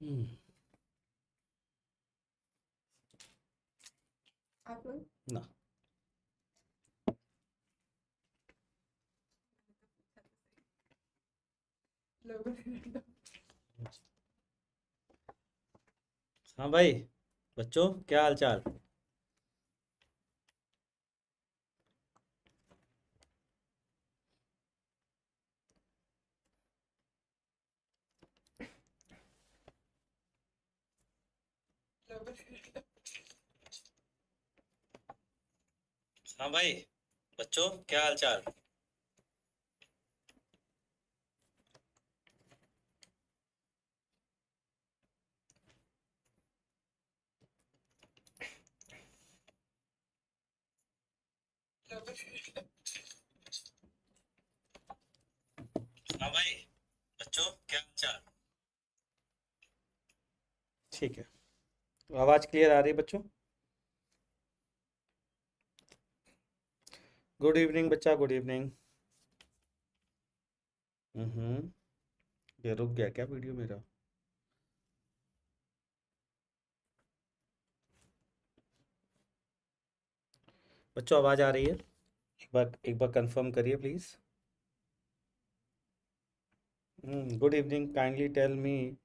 हम्म, आप लोग ना। लोगों ने हाँ भाई, बच्चों क्या हाल चाल। लोगों ने हाँ भाई, बच्चों क्या हाल चाल। लोगों ने हाँ भाई, बच्चों क्या हाल चाल। ठीक है, तो आवाज़ क्लियर आ रही है बच्चों। गुड इवनिंग बच्चा, गुड इवनिंग। हम्म। ये रुक गया क्या वीडियो मेरा। बच्चों आवाज़ आ रही है, एक बार कंफर्म करिए please. Good evening, kindly tell me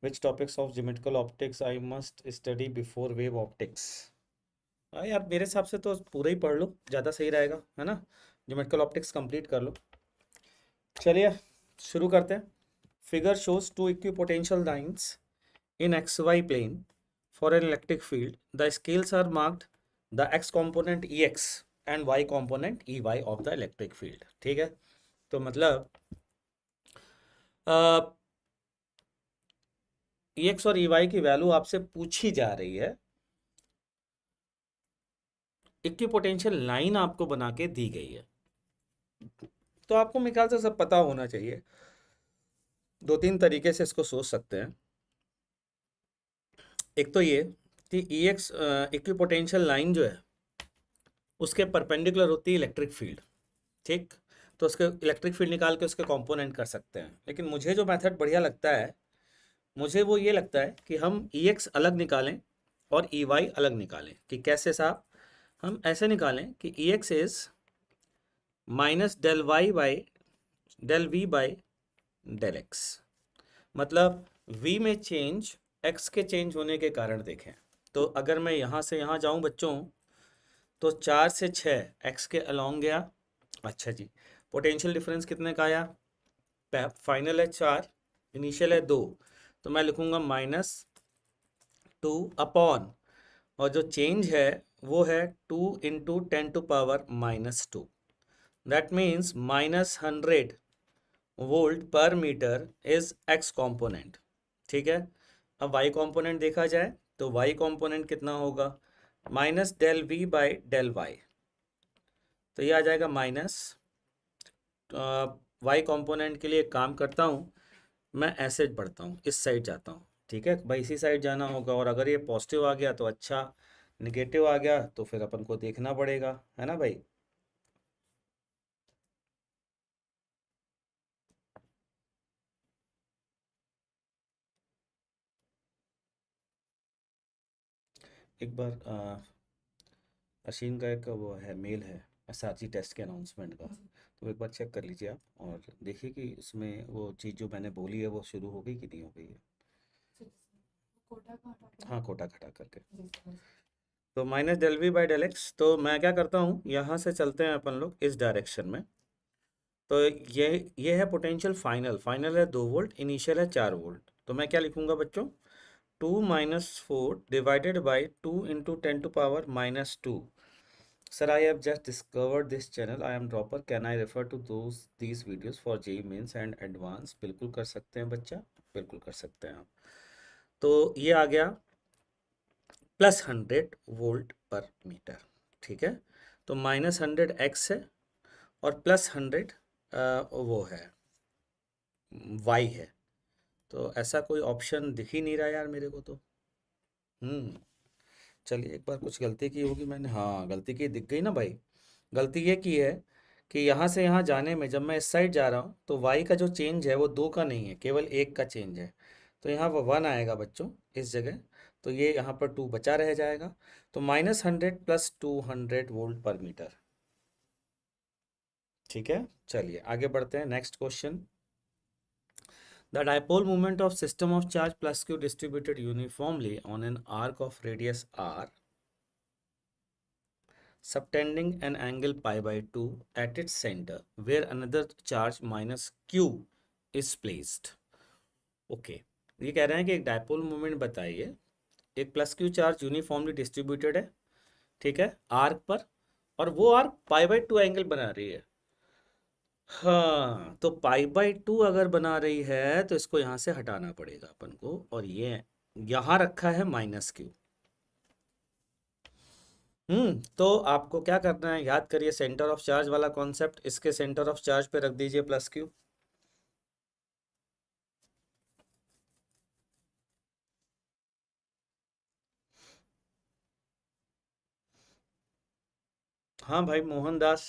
which topics of geometrical optics I must study before wave optics. हाँ यार, मेरे हिसाब से तो पूरा ही पढ़ लो, ज़्यादा सही रहेगा, है ना। ज्योमेट्रिकल ऑप्टिक्स कंप्लीट कर लो। चलिए शुरू करते हैं। Figure shows two equipotential lines in xy plane for an electric field. The scales are marked the x component ex and y component ey of the electric field. ठीक है, तो मतलब ex और ey की वैल्यू आपसे पूछी जा रही है, इक्विपोटेंशियल लाइन आपको बना के दी गई है। तो आपको मेरे ख्याल से सब पता होना चाहिए। दो तीन तरीके से इसको सोच सकते हैं। एक तो ये कि ई एक्स इक्विपोटेंशियल लाइन जो है उसके परपेंडिकुलर होती है इलेक्ट्रिक फील्ड। ठीक, तो उसके इलेक्ट्रिक फील्ड निकाल के उसके कंपोनेंट कर सकते हैं। लेकिन मुझे जो मेथड बढ़िया लगता है, मुझे वो ये लगता है कि हम ई एक्स अलग निकालें और ई वाई अलग निकालें। कि कैसे साहब, हम ऐसे निकालें कि E x is minus del y by del we by del x. मतलब v में चेंज x के चेंज होने के कारण देखें। तो अगर मैं यहाँ से यहाँ जाऊँ बच्चों, तो 4 से 6 x के अलोंग गया। अच्छा जी, पोटेंशियल डिफरेंस कितने का आया। फाइनल है 4, इनिशियल है 2, तो मैं लिखूंगा -2 अपॉन, और जो चेंज है वो है 2 इंटू 10⁻⁻²। दैट मीन्स -100 वोल्ट पर मीटर इज एक्स कॉम्पोनेंट। ठीक है, अब वाई कॉम्पोनेंट देखा जाए तो वाई कॉम्पोनेंट कितना होगा, minus del we by del Y. तो ये आ जाएगा माइनस, वाई कंपोनेंट के लिए एक काम करता हूँ, मैं ऐसे बढ़ता हूँ, इस साइड जाता हूँ। ठीक है भाई, इसी साइड जाना होगा, और अगर ये पॉजिटिव आ गया तो अच्छा, निगेटिव आ गया तो फिर अपन को देखना पड़ेगा, है ना भाई। एक बार अशीन का एक वो है, मेल है एसआरजी टेस्ट के अनाउंसमेंट का, तो एक बार चेक कर लीजिए आप और देखिए कि उसमें वो चीज़ जो मैंने बोली है वो शुरू हो गई कि नहीं हो गई है। कोटा का हटा के हाँ, कोटा खटा करके। जी समझ तो minus del we by del X, तो मैं क्या करता हूँ, यहाँ से चलते हैं अपन लोग इस डायरेक्शन में। तो ये है पोटेंशियल फाइनल, फाइनल है 2 वोल्ट, इनिशियल है 4 वोल्ट। तो मैं क्या लिखूंगा बच्चों, 2 - 4 divided by 2 × 10⁻⁻²। Sir, I have just discovered this channel. I am dropper. Can I refer to these videos for JEE Mains and Advanced? बिल्कुल कर सकते हैं बच्चा, बिल्कुल कर सकते हैं आप। तो ये आ गया +100 वोल्ट पर मीटर। ठीक है, तो -100 x है और +100 वो है y है। तो ऐसा कोई ऑप्शन दिख ही नहीं रहा यार मेरे को तो। हम्म, चलिए एक बार कुछ गलती की होगी मैंने, हाँ गलती की दिख गई ना भाई। गलती ये की है कि यहाँ से यहाँ जाने में जब मैं इस साइड जा रहा हूँ तो y का जो चेंज है वो 2 का नहीं है, केवल 1 का चेंज है। तो यहाँ पर 1 आएगा बच्चों इस जगह, तो ये यहाँ पर 2 बचा रह जाएगा, तो -100 + 200 वोल्ट पर मीटर। ठीक है, चलिए आगे बढ़ते हैं। Next question, the dipole moment of system of charge +q distributed uniformly on an arc of radius r subtending an angle π/2 at its center where another charge -q is placed। Okay, ये कह रहे हैं कि एक dipole moment बताइए, एक +q charge uniformly distributed है, ठीक है, आर्क पर, और वो आर्क π/2 एंगल बना रही है। हाँ, तो π/2 अगर बना रही है तो इसको यहाँ से हटाना पड़ेगा अपन को, और ये यहाँ रखा है -q। तो आपको क्या करना है, याद करिए सेंटर ऑफ चार्ज वाला कॉन्सेप्ट, इसके सेंटर ऑफ चार्ज पे रख दीजिए +q। हाँ भाई मोहनदास,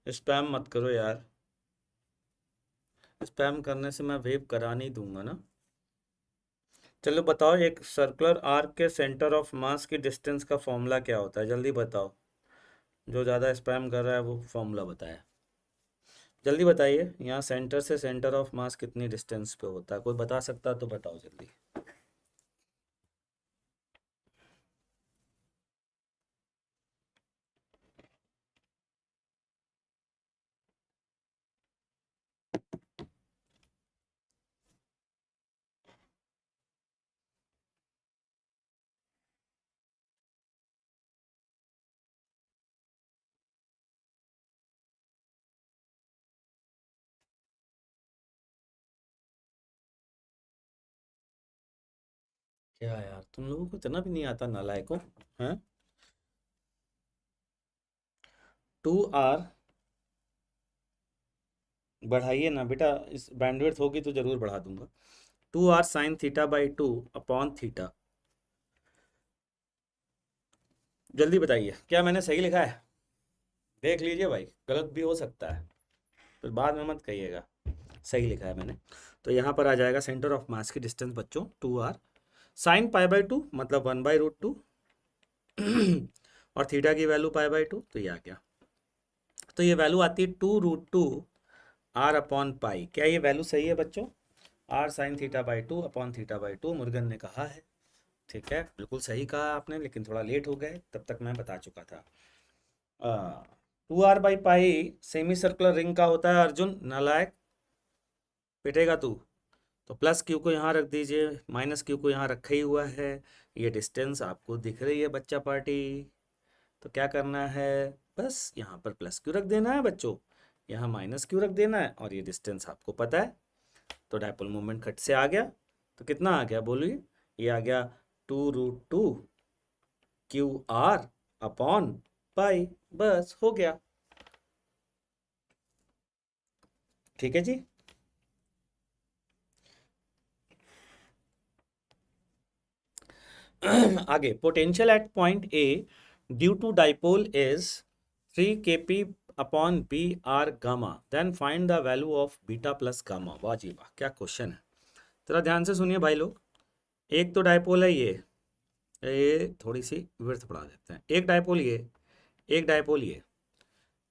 स्पैम मत करो यार, स्पैम करने से मैं वेव करा नहीं दूंगा ना। चलो बताओ, एक सर्कुलर आर्क के सेंटर ऑफ मास की डिस्टेंस का फॉर्मूला क्या होता है, जल्दी बताओ। जो ज़्यादा स्पैम कर रहा है वो फॉर्मूला बताए, जल्दी बताइए। यहाँ सेंटर से सेंटर ऑफ मास कितनी डिस्टेंस पे होता है, कोई बता सकता है तो बताओ जल्दी। क्या यार, तुम लोगों को इतना भी नहीं आता नालायकों, हैं। 2r, बढ़ाइए ना बेटा, इस बैंडविड्थ होगी तो जरूर बढ़ा दूंगा। 2r sin θ/2 upon theta. जल्दी बताइए, क्या मैंने सही लिखा है? देख लीजिए भाई, गलत भी हो सकता है, फिर बाद में मत कहिएगा। सही लिखा है मैंने। तो यहाँ पर आ जाएगा सेंटर ऑफ मास की डिस्टेंस बच्चों 2r, साइन π/2 मतलब 1/√2 और थीटा की वैल्यू π/2, तो ये आ गया। तो ये वैल्यू आती है 2√2 r अपॉन पाई। क्या ये वैल्यू सही है बच्चों? r sin θ/2 अपॉन θ/2 मुर्गन ने कहा है। ठीक है, बिल्कुल सही कहा आपने, लेकिन थोड़ा लेट हो गए, तब तक मैं बता चुका था। 2r/पाई सेमी सर्कुलर रिंग का होता है अर्जुन, नालायक, पिटेगा तू। तो +q को यहाँ रख दीजिए, -q को यहाँ रखा ही हुआ है। ये डिस्टेंस आपको दिख रही है बच्चा पार्टी, तो क्या करना है, बस यहाँ पर +q रख देना है बच्चों, यहाँ -q रख देना है, और ये डिस्टेंस आपको पता है। तो डायपोल मोमेंट खट से आ गया। तो कितना आ गया बोलिए? ये आ गया 2√2 QR अपॉन पाई, बस हो गया। ठीक है जी। आगे, potential at point A due to dipole is 3 kp upon B R gamma, then find the value of beta plus gamma. वाह जी वाह, क्या क्वेश्चन है। जरा ध्यान से सुनिए भाई लोग, एक तो डाइपोल है ये थोड़ी सी विड्थ बढ़ा देते हैं, एक डाइपोल ये, एक डाइपोल ये।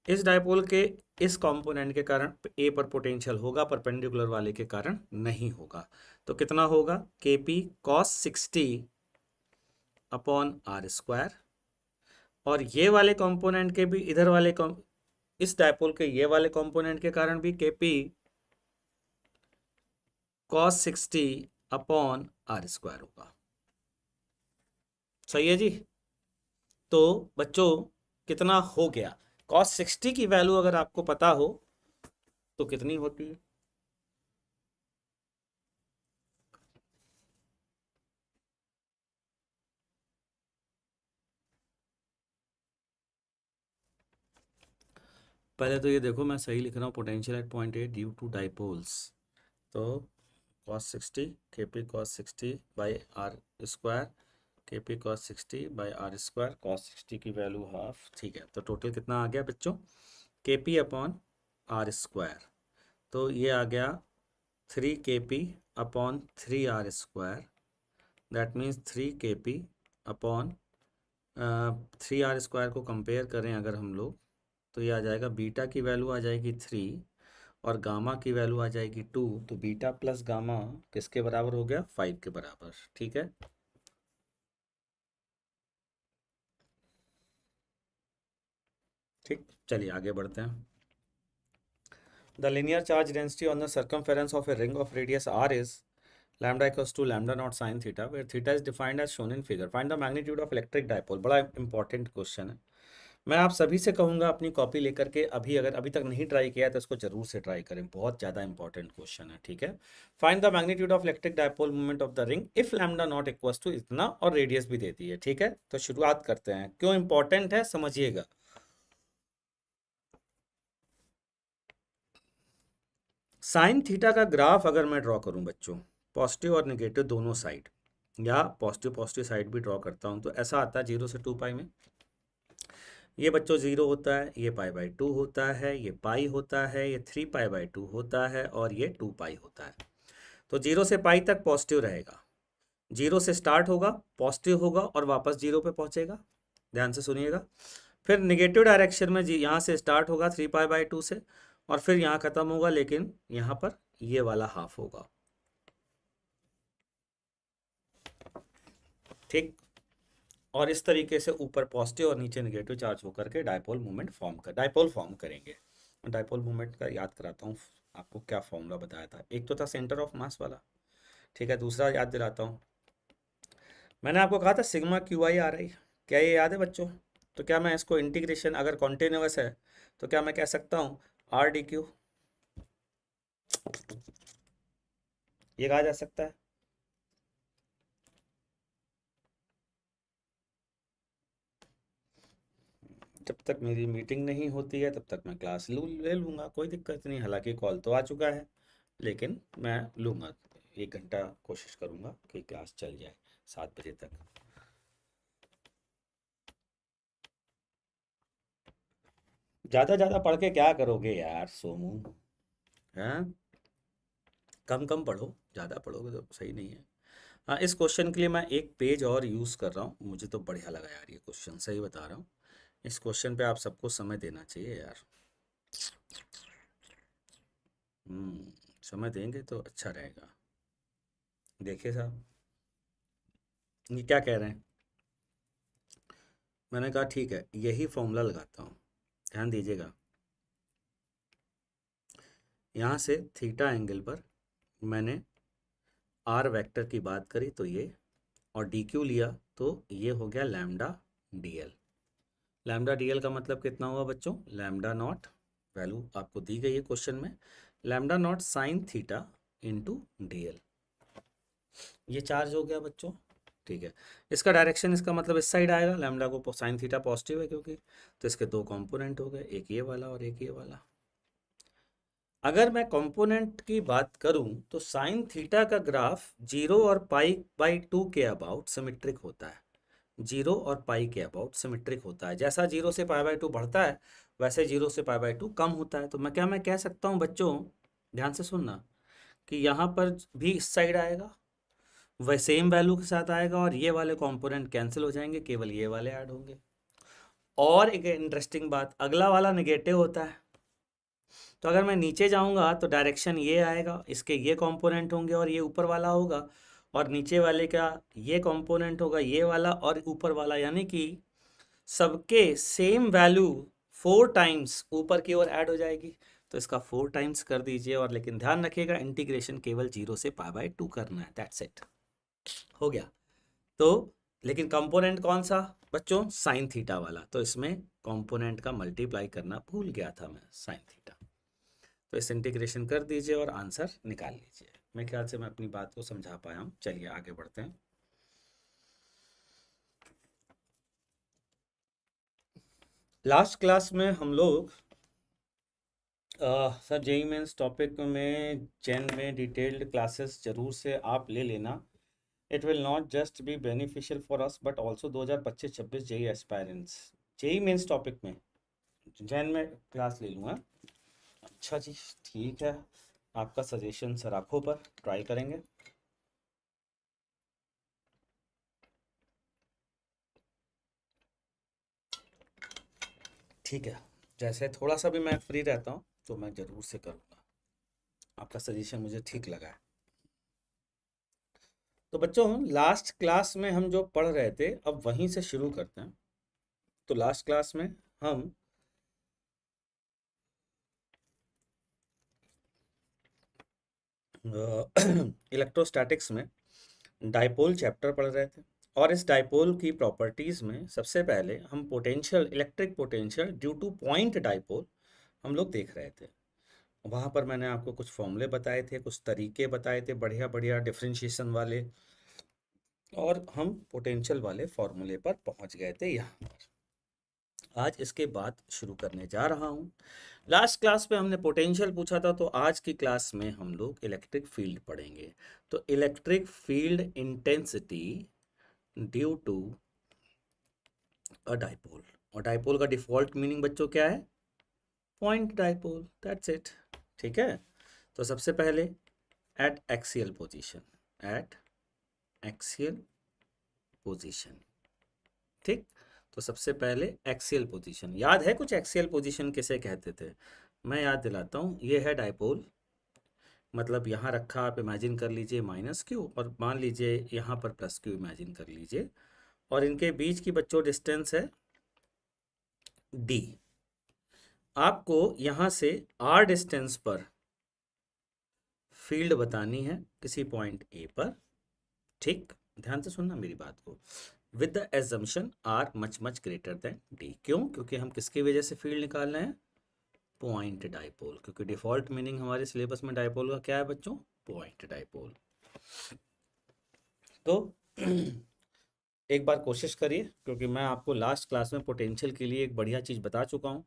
इस डाइपोल के इस कंपोनेंट के कारण ए पर पोटेंशियल होगा, परपेंडिकुलर वाले के कारण नहीं होगा। तो कितना होगा, kp cos 60 upon R square, और ये वाले कंपोनेंट के भी इधर वाले इस डाइपोल के ये वाले कंपोनेंट के कारण भी kp cos 60 upon R square होगा। सही है जी। तो बच्चों कितना हो गया, cos 60 की वैल्यू अगर आपको पता हो तो कितनी होती है? पहले तो ये देखो, मैं सही लिख रहा हूँ, potential at point A due to dipoles. तो cos 60 kp cos 60 by R square, kp cos 60 by R square, cos 60 की वैल्यू हाफ। ठीक है, तो टोटल कितना आ गया बच्चों, kp अपॉन आर स्क्वायर। तो ये आ गया 3 kp upon 3r², that means 3 kp upon 3r² को कंपेयर करें अगर हम लोग, तो ये आ जाएगा, बीटा की वैल्यू आ जाएगी 3 और गामा की वैल्यू आ जाएगी 2, तो बीटा प्लस गामा किसके बराबर हो गया? 5 के बराबर। ठीक है, ठीक, चलिए आगे बढ़ते हैं। The linear charge density on the circumference of a ring of radius r is lambda equals to lambda naught sin theta, where theta is defined as shown in figure. Find the magnitude of electric dipole. बड़ा important question है। मैं आप सभी से कहूँगा अपनी copy लेकर के अगर अभी तक नहीं ट्राई किया तो इसको जरूर से ट्राई करें, बहुत ज़्यादा इंपॉर्टेंट क्वेश्चन है। ठीक है, find the magnitude of electric dipole movement of the ring if lambda not equals to इतना, और रेडियस भी देती है। ठीक है, तो शुरुआत करते हैं। क्यों इंपॉर्टेंट है समझिएगा। साइन थीटा का ग्राफ अगर मैं ड्रॉ करूं बच्चों, पॉजिटिव और नेगेटिव दोनों साइड, या पॉजिटिव साइड भी ड्रॉ करता हूं, तो ऐसा आता है 0 से 2 पाई में। ये बच्चों 0 होता है, ये π/2 होता है, ये पाई होता है, ये 3π/2 होता है, और ये 2 पाई होता है। तो 0 से पाई तक पॉजिटिव रहेगा, 0 से स्टार्ट होगा, पॉजिटिव होगा और वापस 0 पे पहुंचेगा। ध्यान से सुनिएगा। फिर निगेटिव डायरेक्शन में यहाँ से स्टार्ट होगा 3π/2 से, और फिर यहाँ खत्म होगा, लेकिन यहाँ पर ये वाला हाफ होगा। ठीक, और इस तरीके से ऊपर पॉजिटिव और नीचे नेगेटिव चार्ज होकर के डायपोल फॉर्म करेंगे। डायपोल मूवमेंट का याद कराता हूँ आपको, क्या फॉर्मूला बताया था। एक तो था सेंटर ऑफ मास वाला, ठीक है। दूसरा याद दिलाता हूँ, मैंने आपको कहा था सिग्मा QI/RI, क्या ये याद है बच्चों? तो क्या मैं इसको इंटीग्रेशन, अगर कॉन्टिन्यूअस है तो क्या मैं कह सकता हूँ RdQ, ये कहा जा सकता है। जब तक मेरी मीटिंग नहीं होती है तब तक मैं क्लास ले लूँगा, कोई दिक्कत नहीं। हालांकि कॉल तो आ चुका है, लेकिन मैं लूँगा। 1 घंटा कोशिश करूँगा कि क्लास चल जाए 7 बजे तक। ज़्यादा पढ़ के क्या करोगे यार सोमू, हैं? कम कम पढ़ो, ज़्यादा पढ़ोगे तो सही नहीं है। हाँ, इस क्वेश्चन के लिए मैं एक पेज और यूज़ कर रहा हूँ, मुझे तो बढ़िया लगा यार ये क्वेश्चन, सही बता रहा हूँ। इस क्वेश्चन पे आप सबको समय देना चाहिए यार। समय देंगे तो अच्छा रहेगा। देखिए साहब, ये क्या कह रहे हैं। मैंने कहा ठीक है, यही फॉर्मूला लगाता हूँ, ध्यान दीजिएगा। यहाँ से थीटा एंगल पर मैंने आर वेक्टर की बात करी तो ये, और डी क्यू लिया तो ये हो गया लैम्डा DL। लैम्डा DL का मतलब कितना हुआ बच्चों? लैम्डा नॉट, वैल्यू आपको दी गई है क्वेश्चन में, lambda naught sine theta into DL। ये चार्ज हो गया बच्चों, ठीक है। इसका डायरेक्शन, इसका मतलब इस साइड आएगा, लैम्डा को साइन थीटा पॉजिटिव है क्योंकि, तो इसके 2 कंपोनेंट हो गए, एक ये वाला और एक ये वाला। अगर मैं कंपोनेंट की बात करूं तो साइन थीटा का ग्राफ 0 और π/2 के अबाउट सिमेट्रिक होता है। 0 और पाई के अबाउट सिमेट्रिक होता है। जैसा 0 से π/2 बढ़ता है वैसे 0 से π/2 कम होता है। तो मैं कह सकता हूं बच्चों, ध्यान से सुनना, कि यहाँ पर भी इस साइड आएगा, वह सेम वैल्यू के साथ आएगा, और ये वाले कंपोनेंट कैंसिल हो जाएंगे, केवल ये वाले ऐड होंगे। और एक इंटरेस्टिंग बात, अगला वाला नेगेटिव होता है, तो अगर मैं नीचे जाऊंगा तो डायरेक्शन ये आएगा, इसके ये कंपोनेंट होंगे और ये ऊपर वाला होगा, और नीचे वाले का ये कंपोनेंट होगा, ये वाला और ऊपर वाला, यानी कि सबके सेम वैल्यू 4 टाइम्स ऊपर की ओर ऐड हो जाएगी। तो इसका 4 टाइम्स कर दीजिए, और लेकिन ध्यान रखिएगा इंटीग्रेशन केवल 0 से π/2 करना है, दैट्स इट, हो गया। तो लेकिन कंपोनेंट कौन सा बच्चों? साइन थीटा वाला, तो इसमें कंपोनेंट का मल्टीप्लाई करना भूल गया था मैं, साइन थीटा। तो इस इंटीग्रेशन कर दीजिए और आंसर निकाल लीजिए। मेरे ख्याल से मैं अपनी बात को समझा पाया हूँ। चलिए आगे बढ़ते हैं। लास्ट क्लास में हम लोग सर जेई मेंस टॉपिक में जेन में डिटेल्ड क्लासेस जरूर से आप ले लेना। It will not just be beneficial for us but also 2025-26 JEE aspirants. JEE Mains topic में जेन में क्लास ले लूँगा। अच्छा जी, ठीक है। आपका सजेशन सर आंखों पर ट्राई करेंगे। ठीक है, जैसे थोड़ा सा भी मैं फ्री रहता हूँ तो मैं ज़रूर से करूँगा। आपका सजेशन मुझे ठीक लगा है। तो बच्चों, लास्ट क्लास में हम जो पढ़ रहे थे अब वहीं से शुरू करते हैं। तो लास्ट क्लास में हम इलेक्ट्रोस्टैटिक्स में डाइपोल चैप्टर पढ़ रहे थे, और इस डाइपोल की प्रॉपर्टीज़ में सबसे पहले हम potential, electric potential due two point dipole हम लोग देख रहे थे। वहाँ पर मैंने आपको कुछ फॉर्मूले बताए थे, कुछ तरीके बताए थे बढ़िया बढ़िया डिफरेंशिएशन वाले, और हम पोटेंशियल वाले फॉर्मूले पर पहुँच गए थे यहाँ पर। आज इसके बाद शुरू करने जा रहा हूँ। लास्ट क्लास में हमने पोटेंशियल पूछा था, तो आज की क्लास में हम लोग इलेक्ट्रिक फील्ड पढ़ेंगे। तो electric field intensity due to a dipole, और डाइपोल का डिफॉल्ट मीनिंग बच्चों क्या है? Point dipole, that's it. ठीक है, तो सबसे पहले at axial position, at axial position. ठीक, तो सबसे पहले एक्सियल पोजीशन, याद है कुछ एक्सियल पोजीशन किसे कहते थे? मैं याद दिलाता हूँ, ये है डाइपोल, मतलब यहाँ रखा, आप इमेजिन कर लीजिए माइनस क्यू, और मान लीजिए यहाँ पर प्लस क्यू इमेजिन कर लीजिए, और इनके बीच की बच्चों डिस्टेंस है डी। आपको यहाँ से आर डिस्टेंस पर फील्ड बतानी है किसी पॉइंट ए पर। ठीक, ध्यान से सुनना मेरी बात को, with the assumption r much much greater than d. क्यों? क्योंकि हम किसकी वजह से फील्ड निकाल रहे हैं? पॉइंट डाइपोल, क्योंकि डिफॉल्ट मीनिंग हमारे सिलेबस में डाइपोल का क्या है बच्चों? Point dipole. तो एक बार कोशिश करिए, क्योंकि मैं आपको लास्ट क्लास में पोटेंशियल के लिए एक बढ़िया चीज़ बता चुका हूँ,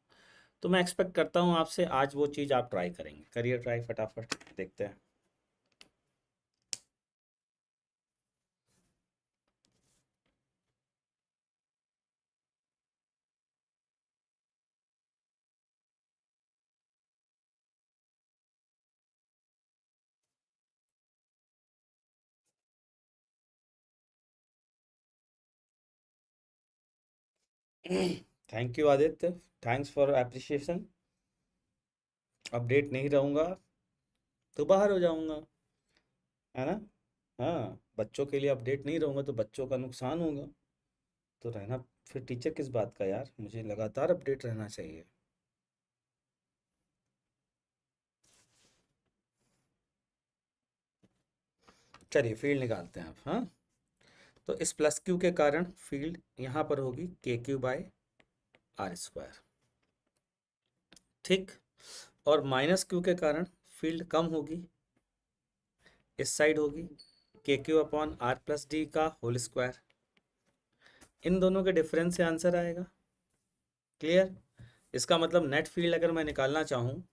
तो मैं एक्सपेक्ट करता हूँ आपसे आज वो चीज़ आप ट्राई करेंगे। करिए ट्राई फटाफट, देखते हैं। Thank you Aditya, thanks for appreciation. Update नहीं रहूँगा तो बाहर हो जाऊँगा, है ना? हाँ, बच्चों के लिए अपडेट नहीं रहूँगा तो बच्चों का नुकसान होगा, तो रहना फिर टीचर किस बात का यार, मुझे लगातार अपडेट रहना चाहिए। चलिए फील्ड निकालते हैं आप। हाँ, तो इस प्लस क्यू के कारण फील्ड यहाँ पर होगी के क्यू बाय आर स्क्वायर। ठीक, और माइनस क्यू के कारण फील्ड कम होगी, इस साइड होगी के q upon r plus d का होल स्क्वायर। इन दोनों के डिफरेंस से आंसर आएगा। क्लियर? इसका मतलब नेट फील्ड अगर मैं निकालना चाहूँ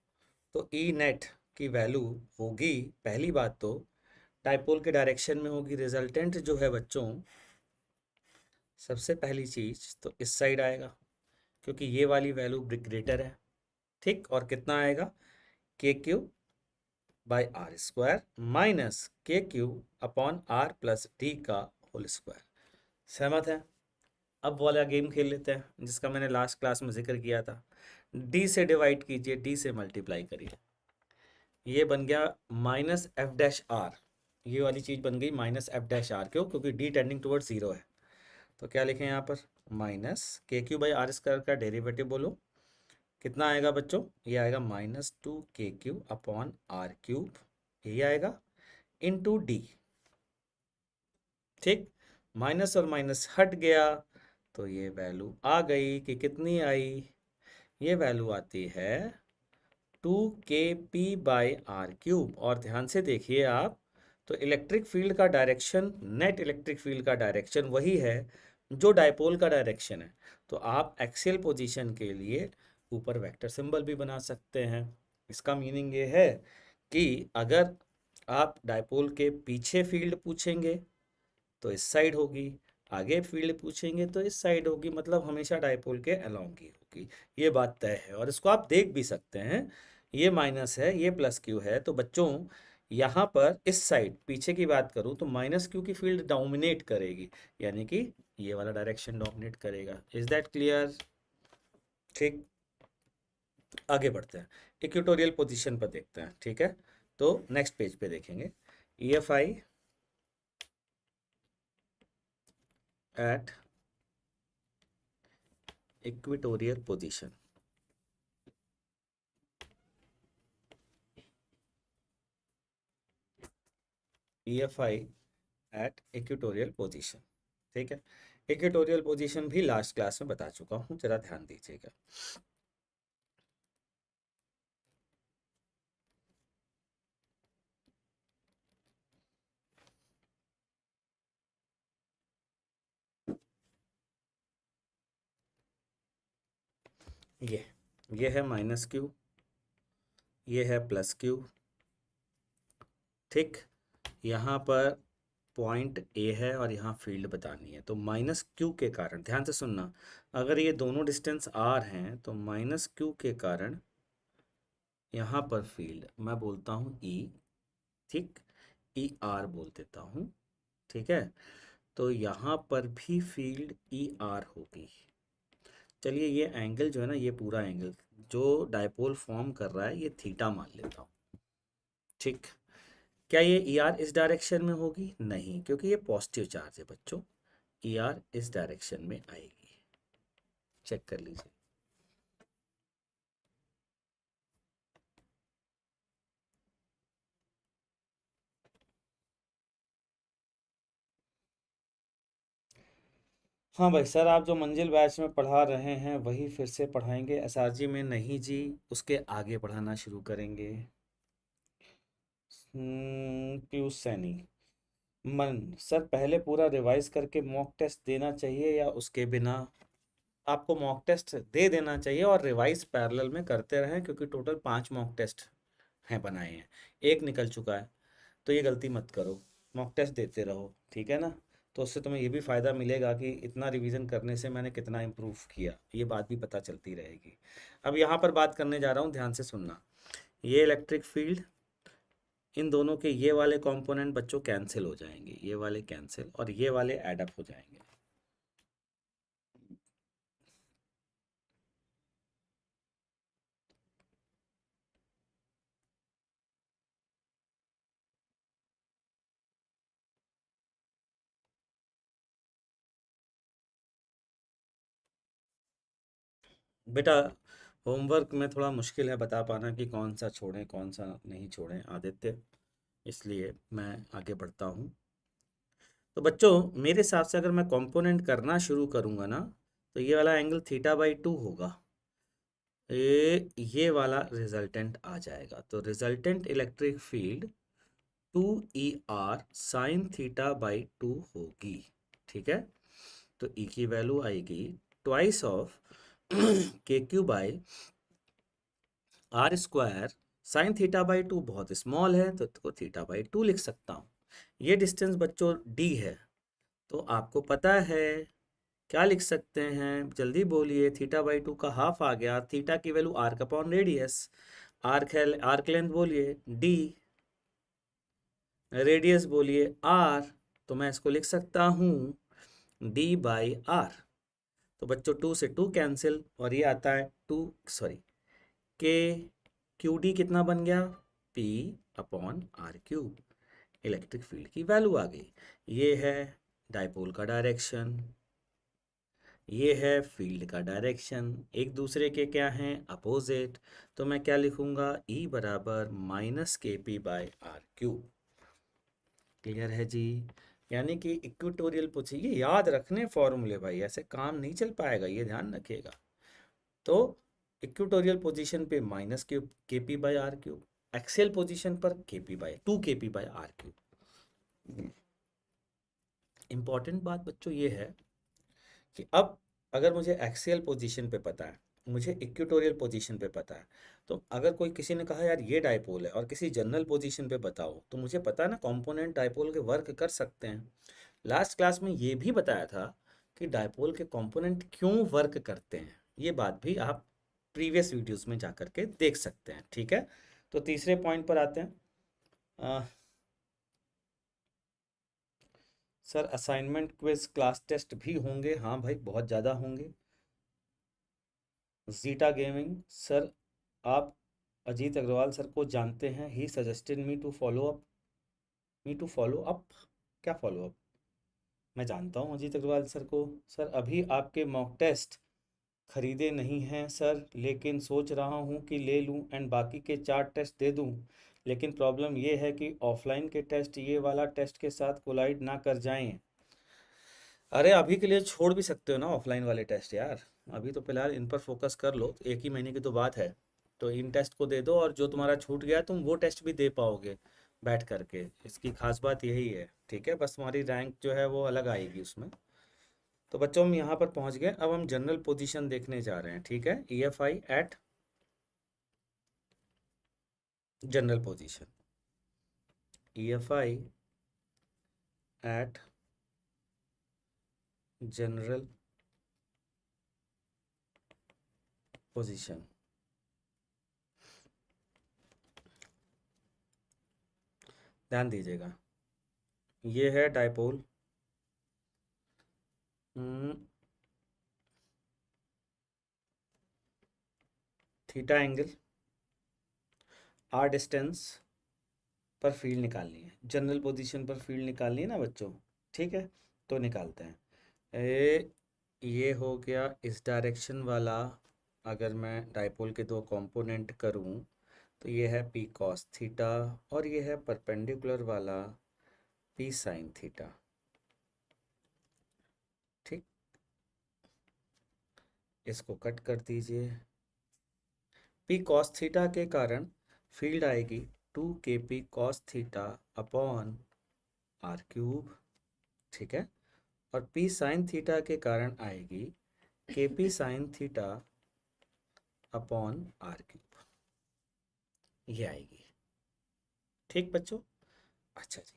तो ई नेट की वैल्यू होगी, पहली बात तो डाइपोल के डायरेक्शन में होगी, रिजल्टेंट जो है बच्चों, सबसे पहली चीज़ तो इस साइड आएगा, क्योंकि ये वाली वैल्यू ग्रेटर है। ठीक, और कितना आएगा? K q by r square minus k q upon r plus d का होल स्क्वायर। सहमत है? अब वाला गेम खेल लेते हैं जिसका मैंने लास्ट क्लास में जिक्र किया था। डी से डिवाइड कीजिए, डी से मल्टीप्लाई करिए, ये बन गया माइनस एफ डैश आर। ये वाली चीज़ बन गई माइनस एफ डैश आर। क्यों? क्योंकि डी टेंडिंग टुवर्ड जीरो है। तो क्या लिखें यहाँ पर? Minus k Q by R square का डेरिवेटिव बोलो, कितना आएगा बच्चों? ये आएगा माइनस टू के क्यू अपॉन आर क्यूब, यही आएगा, इंटू डी। ठीक, माइनस और माइनस हट गया, तो ये वैल्यू आ गई कि कितनी आई? ये वैल्यू आती है 2kp बाई आर क्यूब। और ध्यान से देखिए आप, तो इलेक्ट्रिक फील्ड का डायरेक्शन, नेट इलेक्ट्रिक फील्ड का डायरेक्शन वही है जो डायपोल का डायरेक्शन है। तो आप एक्सियल पोजीशन के लिए ऊपर वेक्टर सिंबल भी बना सकते हैं। इसका मीनिंग ये है कि अगर आप डायपोल के पीछे फील्ड पूछेंगे तो इस साइड होगी, आगे फील्ड पूछेंगे तो इस साइड होगी, मतलब हमेशा डायपोल के अलोंग ही होगी। ये बात तय है, और इसको आप देख भी सकते हैं ये माइनस है, ये प्लस क्यू है, तो बच्चों यहाँ पर इस साइड पीछे की बात करूँ तो माइनस क्यू की फील्ड डोमिनेट करेगी, यानी कि ये वाला डायरेक्शन डोमिनेट करेगा। Is that clear? ठीक, आगे बढ़ते हैं, इक्वेटोरियल पोजीशन पर देखते हैं। ठीक है, तो नेक्स्ट पेज पे देखेंगे EFI at equatorial position. EFI at equatorial position. ठीक है, इक्वेटोरियल पोजीशन भी लास्ट क्लास में बता चुका हूँ, जरा ध्यान दीजिएगा। ये है माइनस क्यू, ये है प्लस क्यू। ठीक, यहाँ पर पॉइंट ए है और यहाँ फील्ड बतानी है। तो माइनस क्यू के कारण, ध्यान से सुनना, अगर ये दोनों डिस्टेंस आर हैं तो माइनस क्यू के कारण यहाँ पर फील्ड मैं बोलता हूँ ई। ठीक, ई आर बोल देता हूँ। ठीक है, तो यहाँ पर भी फील्ड ई आर होगी। चलिए, ये एंगल जो है ना, ये पूरा एंगल जो डायपोल फॉर्म कर रहा है, ये थीटा मान लेता हूँ। ठीक, क्या ये ई आर इस डायरेक्शन में होगी? नहीं, क्योंकि ये पॉजिटिव चार्ज है बच्चों, ई आर इस डायरेक्शन में आएगी। चेक कर लीजिए। हाँ भाई सर, आप जो मंजिल बैच में पढ़ा रहे हैं वही फिर से पढ़ाएंगे एसआरजी में? नहीं जी, उसके आगे पढ़ाना शुरू करेंगे। पीयूष सैनी, मन सर पहले पूरा रिवाइज करके मॉक टेस्ट देना चाहिए या उसके बिना? आपको मॉक टेस्ट दे देना चाहिए और रिवाइज पैरेलल में करते रहें, क्योंकि टोटल 5 मॉक टेस्ट हैं बनाए हैं, एक निकल चुका है। तो ये गलती मत करो, मॉक टेस्ट देते रहो, ठीक है ना? तो उससे तुम्हें ये भी फ़ायदा मिलेगा कि इतना रिवीजन करने से मैंने कितना इम्प्रूव किया, ये बात भी पता चलती रहेगी। अब यहाँ पर बात करने जा रहा हूँ, ध्यान से सुनना। ये इलेक्ट्रिक फील्ड, इन दोनों के ये वाले कंपोनेंट बच्चों कैंसिल हो जाएंगे, ये वाले कैंसिल और ये वाले ऐड अप हो जाएंगे। बेटा, होमवर्क में थोड़ा मुश्किल है बता पाना कि कौन सा छोड़ें कौन सा नहीं छोड़ें आदित्य, इसलिए मैं आगे बढ़ता हूँ। तो बच्चों, मेरे हिसाब से अगर मैं कंपोनेंट करना शुरू करूँगा ना, तो ये वाला एंगल θ/2 होगा। ये वाला रिजल्टेंट आ जाएगा, तो resultant electric field 2ER sin θ/2 होगी। ठीक है, तो E की वैल्यू आएगी ट्वाइस ऑफ KQ/R²। साइन θ/2 बहुत स्मॉल है तो θ/2 लिख सकता हूँ। ये डिस्टेंस बच्चों D है, तो आपको पता है क्या लिख सकते हैं? जल्दी बोलिए, θ/2 का हाफ आ गया, थीटा की value arc upon radius, arc length बोलिए D, रेडियस बोलिए R, तो मैं इसको लिख सकता हूँ D/R। तो बच्चों 2 से 2 कैंसिल और ये आता है के क्यू डी कितना बन गया? P/R³। इलेक्ट्रिक फील्ड की वैल्यू आ गई। ये है डायपोल का डायरेक्शन, ये है फील्ड का डायरेक्शन, एक दूसरे के क्या हैं? अपोजिट। तो मैं क्या लिखूंगा? E बराबर -KP/R³। क्लियर है जी? यानी कि इक्वेटोरियल पूछिए, ये याद रखने फॉर्मूले भाई, ऐसे काम नहीं चल पाएगा, ये ध्यान रखिएगा। तो इक्वेटोरियल पोजीशन पे -KP/R³, एक्सियल पोजीशन पर KP/2KP/R³। इंपॉर्टेंट बात बच्चों ये है कि अब अगर मुझे एक्सियल पोजीशन पे पता है, मुझे इक्वेटोरियल पोजीशन पे पता है, तो अगर कोई किसी ने कहा यार ये डायपोल है और किसी जनरल पोजीशन पे बताओ, तो मुझे पता है ना कंपोनेंट डायपोल के वर्क कर सकते हैं। लास्ट क्लास में ये भी बताया था कि डायपोल के कंपोनेंट क्यों वर्क करते हैं, ये बात भी आप प्रीवियस वीडियोस में जा कर के देख सकते हैं। ठीक है, तो तीसरे पॉइंट पर आते हैं। Sir assignment quiz class test भी होंगे? हाँ भाई, बहुत ज़्यादा होंगे। जीटा गेमिंग सर, आप अजीत अग्रवाल सर को जानते हैं? He suggested me to follow up. क्या फॉलो अप? मैं जानता हूँ अजीत अग्रवाल सर को। सर अभी आपके मॉक टेस्ट खरीदे नहीं हैं सर, लेकिन सोच रहा हूँ कि ले लूँ एंड बाकी के 4 टेस्ट दे दूँ। लेकिन प्रॉब्लम ये है कि ऑफलाइन के टेस्ट ये वाला टेस्ट के साथ कोलाइड ना कर जाएं। अरे अभी के लिए छोड़ भी सकते हो ना ऑफलाइन वाले टेस्ट यार। अभी तो फिलहाल इन पर फोकस कर लो, एक ही महीने की तो बात है। तो इन टेस्ट को दे दो और जो तुम्हारा छूट गया तुम वो टेस्ट भी दे पाओगे बैठ करके। इसकी खास बात यही है। ठीक है, बस तुम्हारी रैंक जो है वो अलग आएगी उसमें। तो बच्चों हम यहाँ पर पहुँच गए, अब हम जनरल पोजीशन देखने जा रहे हैं। ठीक है, EFI at general position, EFI at general position. ध्यान दीजिएगा, ये है dipole. Theta angle, r distance पर फील्ड निकालनी है, जनरल पोजीशन पर फील्ड निकालनी है ना बच्चों। ठीक है, तो निकालते हैं। ये हो गया इस डायरेक्शन वाला। अगर मैं डायपोल के दो कंपोनेंट करूं तो ये है पी कॉस थीटा और ये है परपेंडिकुलर वाला पी साइन थीटा। ठीक, इसको कट कर दीजिए। पी कॉस थीटा के कारण फील्ड आएगी 2 kp cos theta upon r cube. ठीक है, और पी साइन थीटा के कारण आएगी kp sine theta upon r cube, ये आएगी। ठीक बच्चों, अच्छा जी,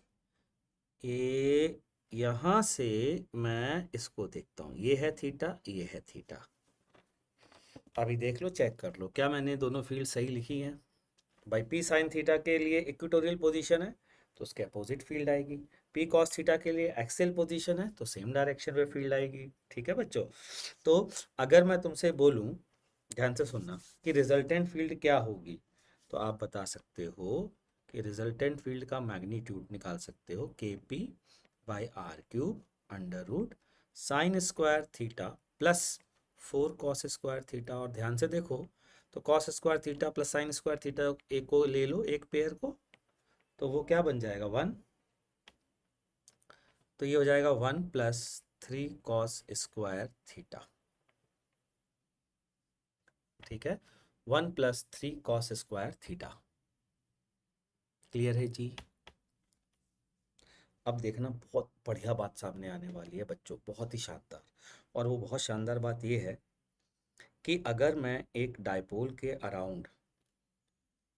ये यहाँ से मैं इसको देखता हूँ, ये है थीटा, ये है थीटा। अभी देख लो, चेक कर लो क्या मैंने दोनों फील्ड सही लिखी हैं। भाई पी साइन थीटा के लिए इक्वेटोरियल पोजीशन है तो उसके अपोजिट फील्ड आएगी। पी कॉस थीटा के लिए एक्सियल पोजीशन है तो सेम डायरेक्शन में फील्ड आएगी। ठीक है बच्चों, तो अगर मैं तुमसे बोलूं, ध्यान से सुनना, कि रिजल्टेंट फील्ड क्या होगी, तो आप बता सकते हो कि रिजल्टेंट फील्ड का मैग्नीट्यूड निकाल सकते हो KP/R³ under root sine square theta plus 4 cos square theta. और ध्यान से देखो, तो cos square theta plus sine square theta एक को ले लो, एक पेयर को, तो वो क्या बन जाएगा 1। तो ये हो जाएगा 1+3 cos स्क्वायर थीटा। ठीक है, 1+3 cos स्क्वायर थीटा। क्लियर है जी? अब देखना, बहुत बढ़िया बात सामने आने वाली है बच्चों, बहुत ही शानदार। और वो बहुत शानदार बात ये है कि अगर मैं एक डायपोल के अराउंड,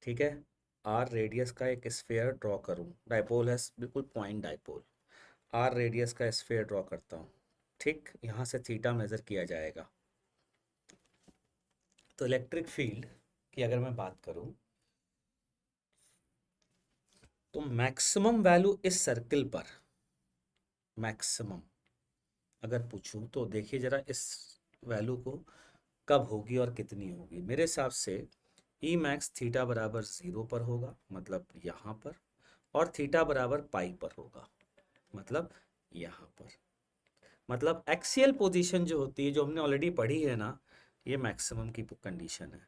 ठीक है, आर रेडियस का एक स्फेयर ड्रॉ करूं, डायपोल है बिल्कुल पॉइंट डायपोल, आर रेडियस का स्फेयर ड्रॉ करता हूं। ठीक, यहाँ से थीटा मेज़र किया जाएगा। तो इलेक्ट्रिक फील्ड की अगर मैं बात करूं तो मैक्सिमम वैल्यू इस सर्किल पर, मैक्सिमम अगर पूछूं तो देखिए ज़रा इस वैल्यू को कब होगी और कितनी होगी। मेरे हिसाब से ई मैक्स थीटा बराबर 0 पर होगा, मतलब यहाँ पर, और थीटा बराबर पाई पर होगा, मतलब यहाँ पर। मतलब एक्सियल पोजीशन जो होती है, जो हमने ऑलरेडी पढ़ी है ना, ये मैक्सिमम की कंडीशन है।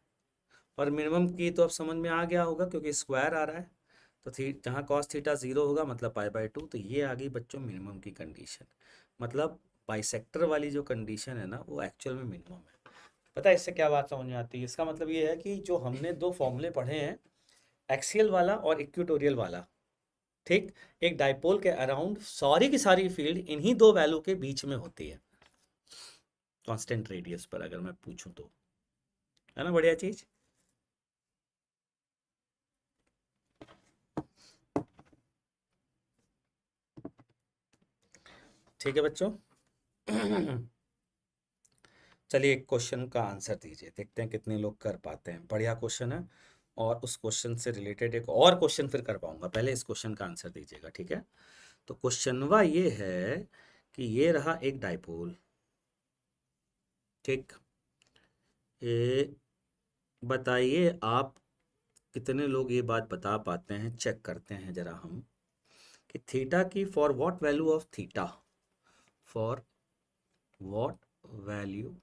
और मिनिमम की तो अब समझ में आ गया होगा क्योंकि स्क्वायर आ रहा है। तो जहाँ कॉस थीटा 0 होगा मतलब पाई/2, तो ये आ गई बच्चों मिनिमम की कंडीशन। मतलब बाइसेक्टर वाली जो कंडीशन है ना, वो एक्चुअल में मिनिमम है। पता है इससे क्या बात समझ में आती है? इसका मतलब ये है कि जो हमने दो फॉर्मूले पढ़े हैं, एक्सियल वाला और इक्वेटोरियल वाला, ठीक, एक डायपोल के अराउंड सारी की सारी फील्ड इन्हीं दो वैल्यू के बीच में होती है, कांस्टेंट रेडियस पर अगर मैं पूछूं तो। है ना बढ़िया चीज? ठीक है बच्चों। चलिए एक क्वेश्चन का आंसर दीजिए, देखते हैं कितने लोग कर पाते हैं। बढ़िया क्वेश्चन है, और उस क्वेश्चन से रिलेटेड एक और क्वेश्चन फिर कर पाऊंगा। पहले इस क्वेश्चन का आंसर दीजिएगा, ठीक है। तो क्वेश्चनवा ये है कि ये रहा एक डाइपोल, ठीक। ये बताइए आप कितने लोग ये बात बता पाते हैं, चेक करते हैं जरा हम, कि थीटा की for what value of theta, for what value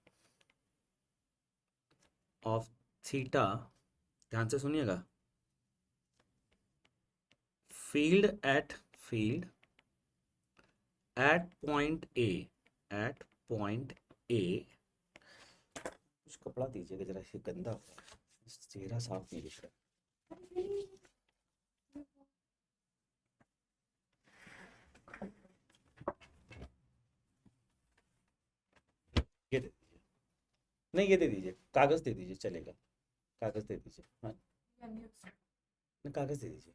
of theta, ध्यान से सुनिएगा, field at point A, at point A, कुछ कपड़ा दीजिएगा जरा, ये गंदा हो रहा है, चेहरा साफ नहीं दिख रहा। ये दे दीजिए, नहीं ये दे दीजिए, कागज दे दीजिए, चलेगा, कागज दे दीजिए, हाँ नहीं, कागज दे दीजिए।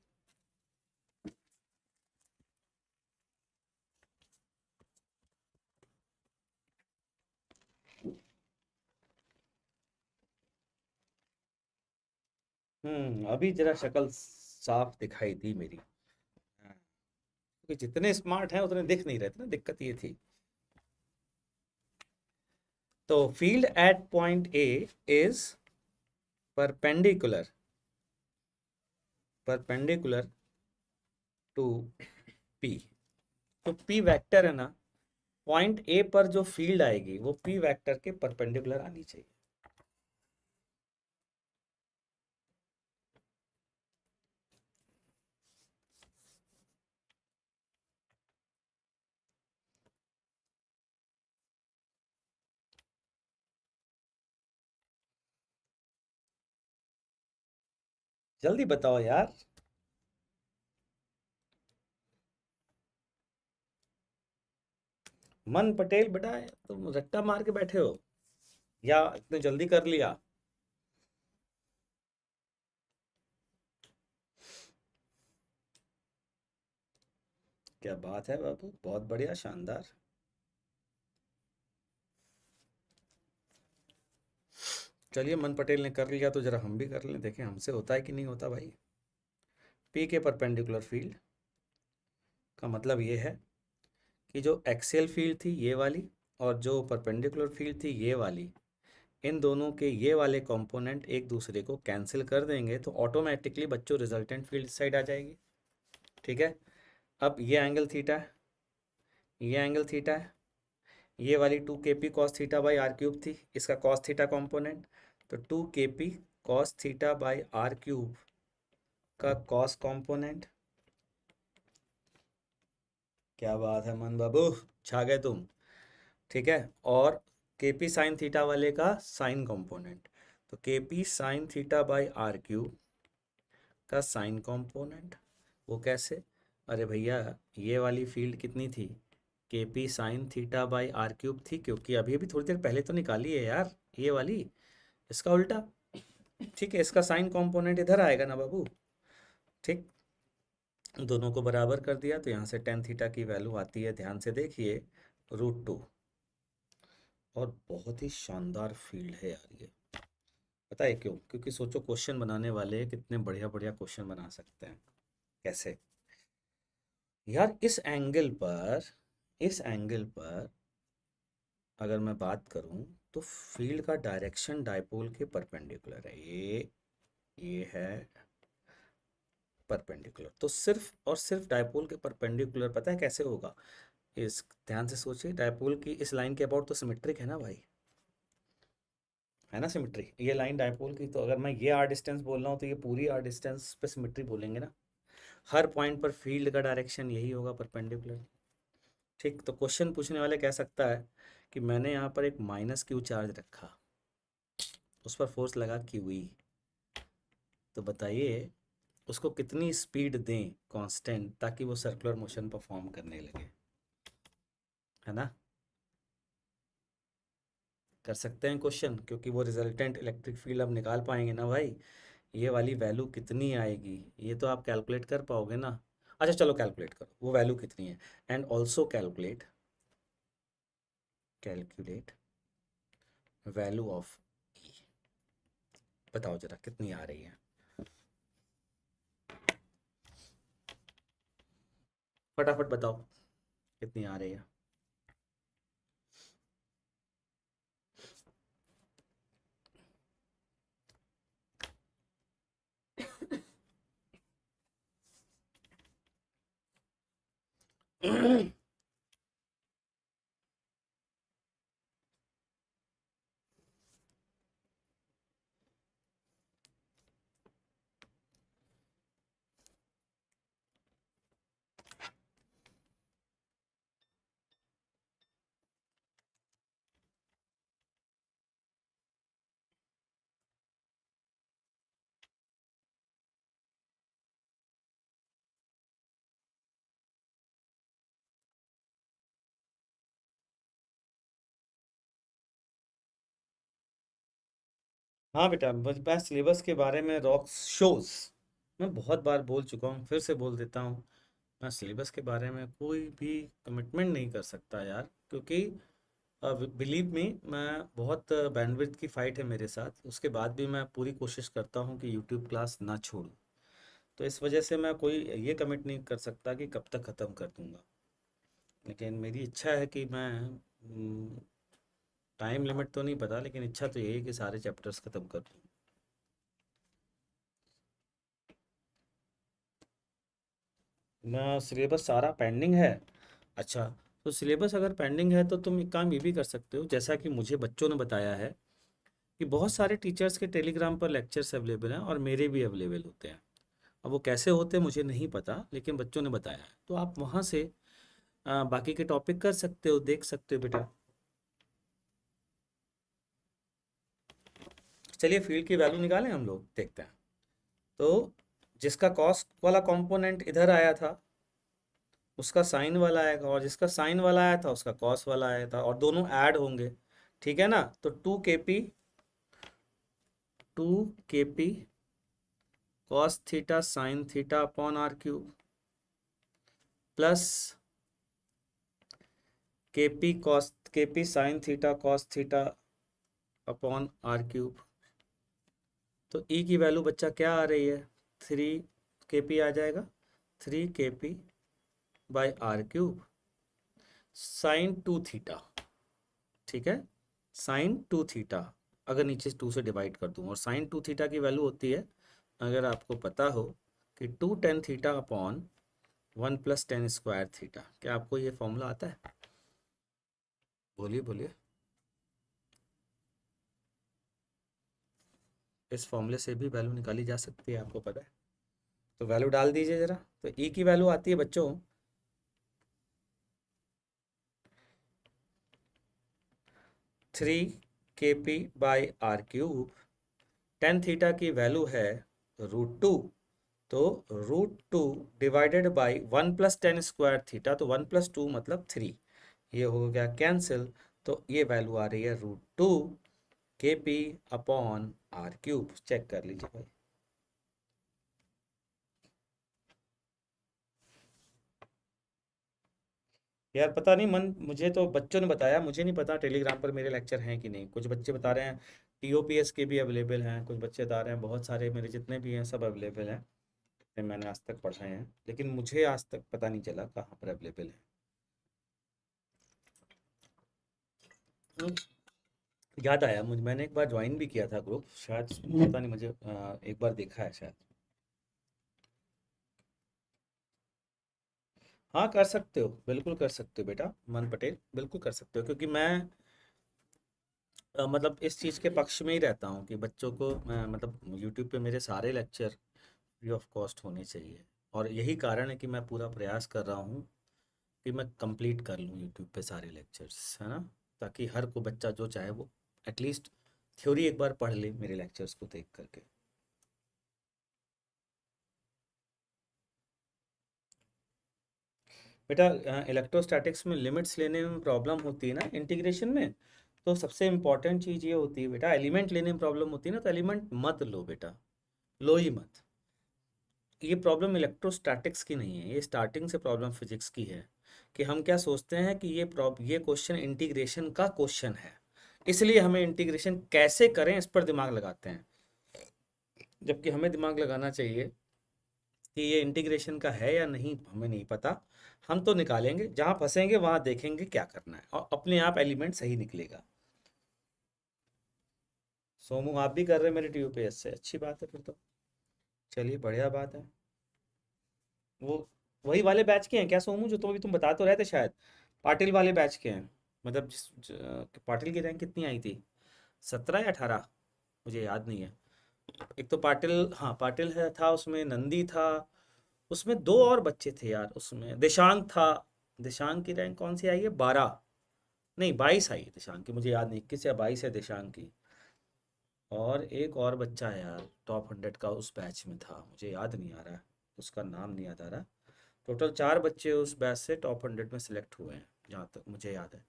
अभी जरा शक्ल साफ दिखाई दी मेरी। हाँ, क्योंकि जितने स्मार्ट हैं उतने दिख नहीं रहे थे ना, दिक्कत ये थी। तो field at point A is perpendicular to p. तो पी वेक्टर है ना, पॉइंट ए पर जो फील्ड आएगी वो पी वेक्टर के परपेंडिकुलर आनी चाहिए। जल्दी बताओ यार। मन पटेल बेटा, तुम रट्टा मार के बैठे हो या इतने जल्दी कर लिया? क्या बात है बाबू, बहुत बढ़िया, शानदार। चलिए मन पटेल ने कर लिया तो जरा हम भी कर लें, देखें हमसे होता है कि नहीं होता भाई। पी के परपेंडिकुलर फील्ड का मतलब ये है कि जो एक्सियल फील्ड थी ये वाली, और जो परपेंडिकुलर फील्ड थी ये वाली, इन दोनों के ये वाले कंपोनेंट एक दूसरे को कैंसिल कर देंगे तो ऑटोमेटिकली बच्चों रिजल्टेंट फील्ड इस साइड आ जाएगी, ठीक है। अब ये एंगल थीटा है, ये एंगल थीटा है, ये वाली 2 kp cos theta by r cube थी, इसका कॉस थीटा कंपोनेंट, तो 2 kp cos theta by r cube का कॉस कंपोनेंट। क्या बात है मन बाबू, छा गए तुम, ठीक है। और kp साइन थीटा वाले का साइन कंपोनेंट, तो kp sine theta by r cube का साइन कंपोनेंट। वो कैसे? अरे भैया ये वाली फील्ड कितनी थी, kp sine theta by r cube थी, क्योंकि अभी अभी थोड़ी देर पहले तो निकाली है यार ये वाली, इसका उल्टा, ठीक है। इसका साइन कंपोनेंट इधर आएगा ना बाबू, ठीक। दोनों को बराबर कर दिया तो यहाँ से टेन थीटा की वैल्यू आती है, ध्यान से देखिए, √2। और बहुत ही शानदार फील्ड है यार ये, पता है क्यों? क्योंकि सोचो क्वेश्चन बनाने वाले कितने बढ़िया बढ़िया क्वेश्चन बना सकते हैं। कैसे यार? इस एंगल पर अगर मैं बात करूं तो फील्ड का डायरेक्शन डायपोल के परपेंडिकुलर है, ये है परपेंडिकुलर, तो सिर्फ और सिर्फ डायपोल के परपेंडिकुलर। पता है कैसे होगा? इस ध्यान से सोचिए, डायपोल की इस लाइन के अबाउट तो सिमेट्रिक है ना भाई, है ना सिमेट्री? ये लाइन डायपोल की, तो अगर मैं ये आर डिस्टेंस बोल रहा हूँ तो ये पूरी आर डिस्टेंस पे सिमेट्री बोलेंगे ना। हर पॉइंट पर फील्ड का डायरेक्शन यही होगा, परपेंडिकुलर, ठीक। तो क्वेश्चन पूछने वाले कह सकता है कि मैंने यहाँ पर एक -q चार्ज रखा, उस पर फोर्स लगा QE, तो बताइए उसको कितनी स्पीड दें कांस्टेंट, ताकि वो सर्कुलर मोशन परफॉर्म करने लगे, है ना? कर सकते हैं क्वेश्चन, क्योंकि वो रिजल्टेंट इलेक्ट्रिक फील्ड अब निकाल पाएंगे ना भाई। ये वाली वैल्यू कितनी आएगी ये तो आप कैलकुलेट कर पाओगे ना। अच्छा चलो कैलकुलेट करो वो वैल्यू कितनी है, and also calculate value of E, बताओ जरा कितनी आ रही है, फटाफट बताओ कितनी आ रही है। हाँ बेटा, बस मैं सिलेबस के बारे में रॉक शोज मैं बहुत बार बोल चुका हूँ, फिर से बोल देता हूँ। मैं सिलेबस के बारे में कोई भी कमिटमेंट नहीं कर सकता यार, क्योंकि बिलीव मी, मैं बहुत बैंडविड्थ की फ़ाइट है मेरे साथ, उसके बाद भी मैं पूरी कोशिश करता हूँ कि यूट्यूब क्लास ना छोड़ूं। तो इस वजह से मैं कोई ये कमिट नहीं कर सकता कि कब तक ख़त्म कर दूंगा, लेकिन मेरी इच्छा है कि मैं टाइम लिमिट तो नहीं पता, लेकिन इच्छा तो यही है कि सारे चैप्टर्स ख़त्म कर दूँ। ना, सिलेबस सारा पेंडिंग है। अच्छा, तो सिलेबस अगर पेंडिंग है तो तुम एक काम ये भी कर सकते हो, जैसा कि मुझे बच्चों ने बताया है कि बहुत सारे टीचर्स के टेलीग्राम पर लेक्चर्स अवेलेबल हैं और मेरे भी अवेलेबल होते हैं। अब वो कैसे होते हैं मुझे नहीं पता, लेकिन बच्चों ने बताया है, तो आप वहाँ से बाकी के टॉपिक कर सकते हो, देख सकते हो बेटा। चलिए फील्ड की वैल्यू निकालें हम लोग, देखते हैं। तो जिसका कॉस्ट वाला कंपोनेंट इधर आया था उसका साइन वाला आएगा, और जिसका साइन वाला आया था उसका कॉस वाला आया था, और दोनों ऐड होंगे, ठीक है ना। तो 2 k p cos theta sine theta upon r cube plus k p sine theta cos theta upon r cube. तो ई की वैल्यू बच्चा क्या आ रही है, 3 के पी आ जाएगा, 3 k p by r cube sine 2 theta, ठीक है। साइन 2 थीटा, अगर नीचे 2 से डिवाइड कर दूं, और साइन 2 थीटा की वैल्यू होती है, अगर आपको पता हो, कि 2 tan theta upon 1 + tan² theta. क्या आपको ये फॉर्मूला आता है? बोलिए बोलिए। इस फॉर्मूले से भी वैल्यू निकाली जा सकती है, आपको पता है? तो वैल्यू डाल दीजिए जरा। तो ई की वैल्यू आती है बच्चों 3 k p by r cube, tan theta की वैल्यू है √2, तो √2 डिवाइडेड बाई 1 + tan² थीटा, तो 1 + 2 मतलब 3, ये हो गया कैंसिल। तो ये वैल्यू आ रही है √2 k p upon r cube. Check कर लीजिए भाई। यार पता नहीं, मन मुझे तो बच्चों ने बताया, मुझे नहीं पता टेलीग्राम पर मेरे लेक्चर हैं कि नहीं। कुछ बच्चे बता रहे हैं टीओपीएस के भी अवेलेबल हैं, कुछ बच्चे बता रहे हैं बहुत सारे, मेरे जितने भी हैं सब अवेलेबल हैं, मैंने आज तक पढ़े हैं, लेकिन मुझे आज तक पता नहीं चला कहाँ पर अवेलेबल है। याद आया मुझे, मैंने एक बार ज्वाइन भी किया था ग्रुप, शायद पता नहीं मुझे, एक बार देखा है शायद। हाँ कर सकते हो, बिल्कुल कर सकते हो बेटा मन पटेल, बिल्कुल कर सकते हो, क्योंकि मैं मतलब इस चीज़ के पक्ष में ही रहता हूँ कि बच्चों को मतलब यूट्यूब पे मेरे सारे लेक्चर फ्री ऑफ कॉस्ट होने चाहिए, और यही कारण है कि मैं पूरा प्रयास कर रहा हूँ कि मैं कंप्लीट कर लूँ यूट्यूब पे सारे लेक्चर्स, है ना, ताकि हर को बच्चा जो चाहे वो एटलीस्ट थ्योरी एक बार पढ़ ले मेरे लेक्चर्स को देख करके। बेटा इलेक्ट्रोस्टैटिक्स में लिमिट्स लेने में प्रॉब्लम होती है ना इंटीग्रेशन में, तो सबसे इम्पॉर्टेंट चीज़ ये होती है बेटा, एलिमेंट लेने में प्रॉब्लम होती है ना, तो एलिमेंट मत लो बेटा, लो ही मत। ये प्रॉब्लम इलेक्ट्रोस्टैटिक्स की नहीं है, ये स्टार्टिंग से प्रॉब्लम फिजिक्स की है, कि हम क्या सोचते हैं कि ये क्वेश्चन इंटीग्रेशन का क्वेश्चन है, इसलिए हमें इंटीग्रेशन कैसे करें इस पर दिमाग लगाते हैं, जबकि हमें दिमाग लगाना चाहिए कि ये इंटीग्रेशन का है या नहीं हमें नहीं पता। हम तो निकालेंगे, जहाँ फंसेंगे वहाँ देखेंगे क्या करना है और अपने आप एलिमेंट सही निकलेगा। सोमू आप भी कर रहे हैं मेरे ट्यूबपेस से, अच्छी बात है फिर तो। चलिए बढ़िया बात है। वो वही वाले बैच के हैं क्या सोमू, जो तुम बता तो रहे थे शायद, पाटिल वाले बैच के हैं? मतलब पाटिल की रैंक कितनी आई थी, 17 या 18, मुझे याद नहीं है। एक तो पाटिल, हाँ पाटिल है था, उसमें नंदी था, उसमें दो और बच्चे थे यार, उसमें दिशांक था। दिशांक की रैंक कौन सी आई है, 12, नहीं 22 आई है दिशांक की, मुझे याद नहीं 21 या 22 है दिशांक की। और एक और बच्चा है यार टॉप 100 का उस बैच में था, मुझे याद नहीं आ रहा, उसका नाम नहीं याद आ रहा। टोटल 4 बच्चे उस बैच से टॉप 100 में सिलेक्ट हुए हैं जहाँ तक मुझे याद है।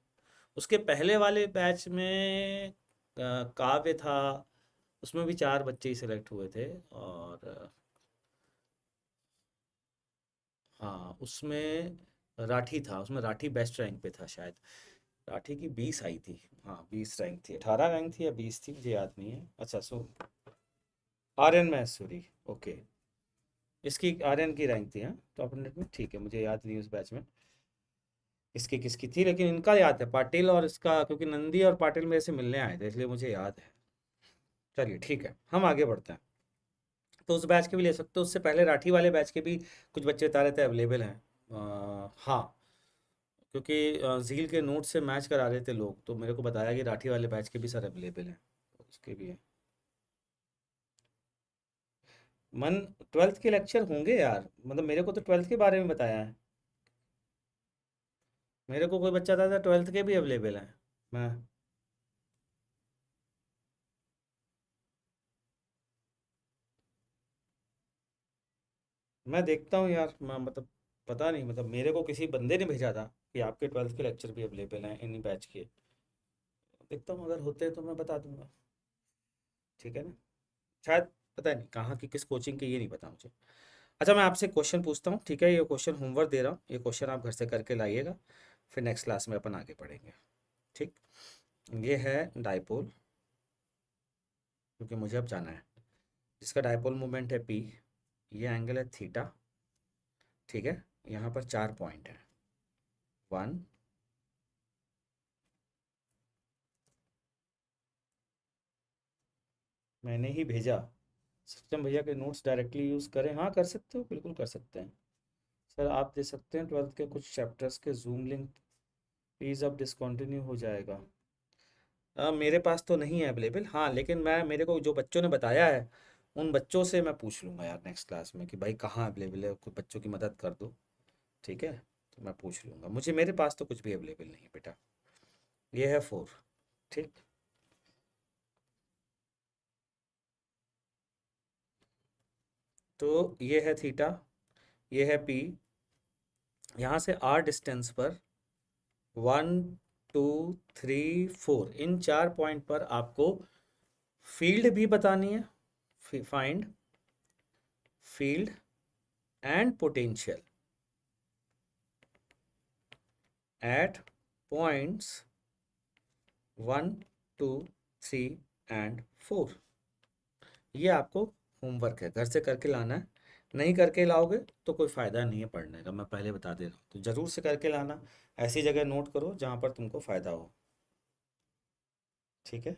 उसके पहले वाले बैच में काव्य था, उसमें भी 4 बच्चे ही सिलेक्ट हुए थे। और हाँ उसमें राठी था, उसमें राठी बेस्ट रैंक पे था शायद। राठी की 20 आई थी, हाँ 20 रैंक थी, 18 रैंक थी या 20 थी मुझे याद नहीं है। अच्छा सो आर्यन मैसूरी, ओके, इसकी आर्यन की रैंक थी हाँ टॉप 100 में, ठीक है, मुझे याद नहीं उस बैच में इसकी किसकी थी, लेकिन इनका याद है पाटिल और इसका, क्योंकि नंदी और पाटिल मेरे से मिलने आए थे इसलिए मुझे याद है। चलिए ठीक है, हम आगे बढ़ते हैं। तो उस बैच के भी ले सकते हो, उससे पहले राठी वाले बैच के भी कुछ बच्चे बता रहे थे अवेलेबल हैं। हाँ, क्योंकि झील के नोट से मैच करा रहे थे लोग, तो मेरे को बताया कि राठी वाले बैच के भी सर अवेलेबल हैं, उसके भी हैं। मन 12th के लेक्चर होंगे यार, मतलब मेरे को तो 12th के बारे में बताया है, मेरे को कोई बच्चा था 12th के भी अवेलेबल हैं। मैं मैं देखता हूँ यार, मैं मतलब पता नहीं, मतलब मेरे को किसी बंदे ने भेजा था कि आपके 12th के लेक्चर भी अवेलेबल हैं इन्हीं बैच के। देखता हूँ अगर होते हैं तो मैं बता दूंगा, ठीक है ना। शायद, पता नहीं कहाँ की किस कोचिंग के, ये नहीं पता मुझे। अच्छा मैं आपसे क्वेश्चन पूछता हूँ, ठीक है, ये क्वेश्चन होमवर्क दे रहा हूँ, ये क्वेश्चन आप घर से करके लाइएगा, फिर नेक्स्ट क्लास में अपन आगे पढ़ेंगे, ठीक। ये है डाइपोल, क्योंकि मुझे अब जाना है, जिसका डाइपोल मोमेंट है पी, ये एंगल है थीटा, ठीक है। यहाँ पर 4 पॉइंट हैं, 1, मैंने ही भेजा। सत्यम भैया के नोट्स डायरेक्टली यूज़ करें, हाँ कर सकते हो, बिल्कुल कर सकते हैं। सर आप दे सकते हैं 12th के कुछ चैप्टर्स के जूम लिंक, प्लीज़ अब डिसकंटिन्यू हो जाएगा। मेरे पास तो नहीं है अवेलेबल, हाँ लेकिन मैं, मेरे को जो बच्चों ने बताया है उन बच्चों से मैं पूछ लूँगा यार नेक्स्ट क्लास में कि भाई कहाँ अवेलेबल है, कुछ बच्चों की मदद कर दो, ठीक है। तो मैं पूछ लूँगा, मुझे मेरे पास तो कुछ भी अवेलेबल नहीं है बेटा। ये है 4, ठीक। तो ये है थीटा, ये है पी, यहाँ से आर डिस्टेंस पर 1, 2, 3, 4, इन 4 पॉइंट पर आपको फील्ड भी बतानी है, find field and potential at points 1, 2, 3 and 4। ये आपको होमवर्क है, घर से करके लाना है। नहीं करके लाओगे तो कोई फ़ायदा नहीं है पढ़ने का, मैं पहले बता दे रहा हूँ, तो ज़रूर से करके लाना। ऐसी जगह नोट करो जहाँ पर तुमको फ़ायदा हो, ठीक है।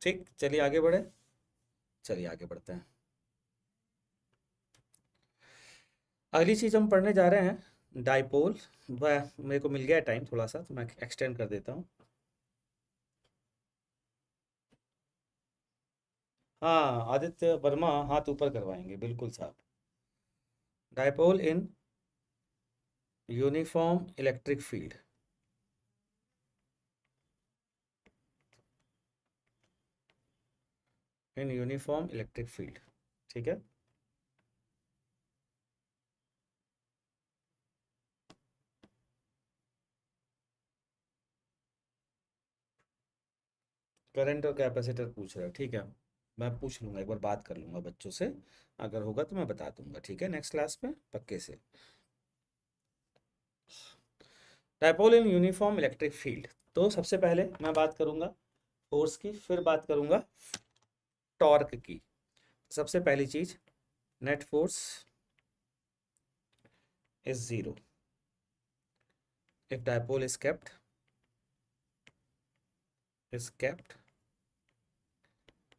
ठीक, चलिए आगे बढ़े, चलिए आगे बढ़ते हैं। अगली चीज़ हम पढ़ने जा रहे हैं डाइपोल। वह मेरे को मिल गया टाइम थोड़ा सा, तो मैं एक्सटेंड कर देता हूँ। हाँ आदित्य वर्मा हाथ ऊपर करवाएंगे, बिल्कुल साहब। Dipole in uniform electric field, in uniform electric field, ठीक है। करंट और कैपेसिटर पूछ रहा है, ठीक है। मैं पूछ लूंगा, एक बार बात कर लूंगा बच्चों से, अगर होगा तो मैं बता दूंगा, ठीक है, नेक्स्ट क्लास में पक्के से। Dipole in uniform electric field, तो सबसे पहले मैं बात करूंगा फोर्स की, फिर बात करूंगा टॉर्क की। सबसे पहली चीज, net force is zero if dipole is kept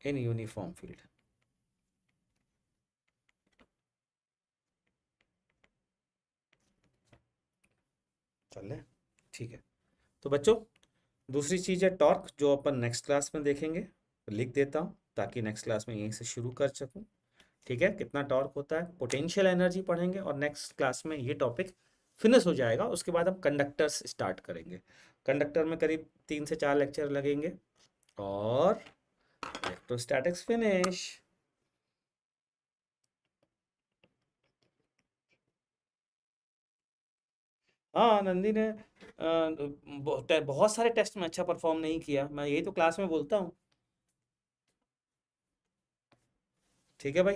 in uniform field। चल रहे, ठीक है। तो बच्चों, दूसरी चीज़ है टॉर्क, जो अपन नेक्स्ट क्लास में देखेंगे, तो लिख देता हूँ ताकि नेक्स्ट क्लास में यहीं से शुरू कर सकूँ, ठीक है। कितना टॉर्क होता है, पोटेंशियल एनर्जी पढ़ेंगे, और नेक्स्ट क्लास में ये टॉपिक फिनिश हो जाएगा। उसके बाद हम कंडक्टर्स स्टार्ट करेंगे। कंडक्टर में करीब 3 से 4 लेक्चर लगेंगे, और इलेक्ट्रोस्टैटिक्स फिनिश। हाँ, नंदी ने बहुत सारे टेस्ट में अच्छा परफॉर्म नहीं किया, मैं यही तो क्लास में बोलता हूँ, ठीक है भाई।